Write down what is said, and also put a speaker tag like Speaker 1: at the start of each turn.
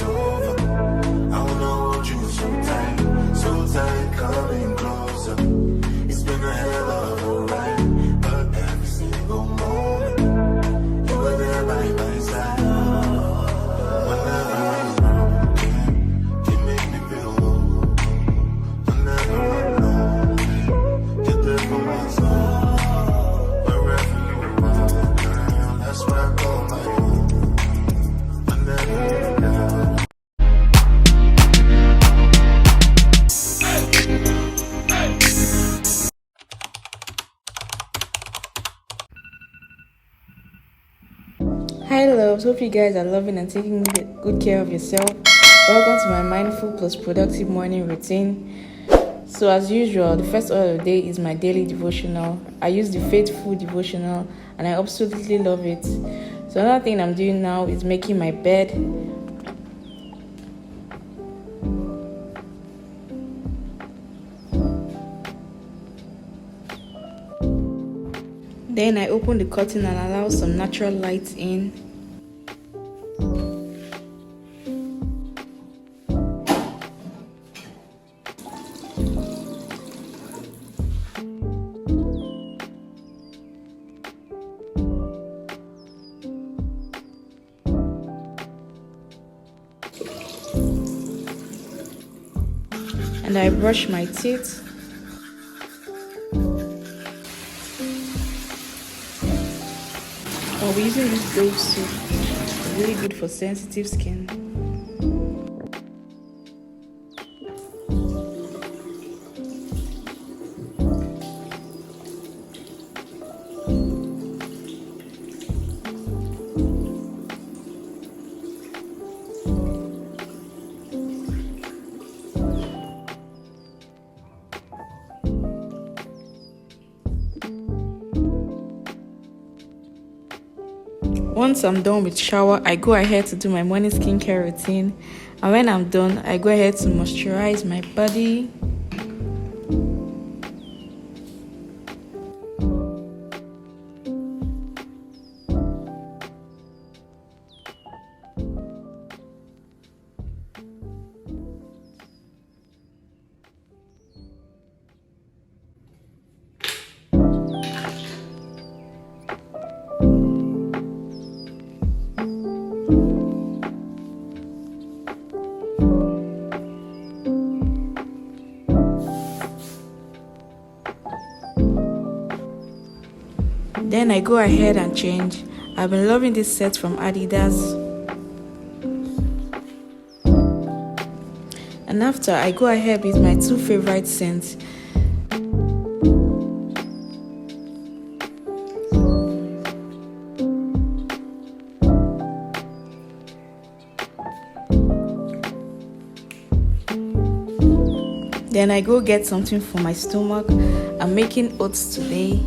Speaker 1: over. I wanna hold you so tight, coming closer. It's been a hell of a ride, but every single moment you were there by my side. Whenever I'm wrong, you make me feel low. Whenever I'm lonely, you're there for my soul. Wherever you are, girl, that's where I call my own. Whenever you're down.
Speaker 2: Hi loves, hope you guys are loving and taking good care of yourself. Welcome to my mindful plus productive morning routine. So as usual, the first order of the day is my daily devotional. I use the faithful devotional and I absolutely love it. So another thing I'm doing now is making my bed. Then I open the curtain and allow some natural light in. And I brush my teeth. I'll be using this Dove soap. It's really good for sensitive skin. Once I'm done with shower, I go ahead to do my morning skincare routine. And when I'm done, I go ahead to moisturize my body. Then I go ahead and change. I've been loving this set from Adidas. And after, I go ahead with my two favorite scents. Then I go get something for my stomach. I'm making oats today.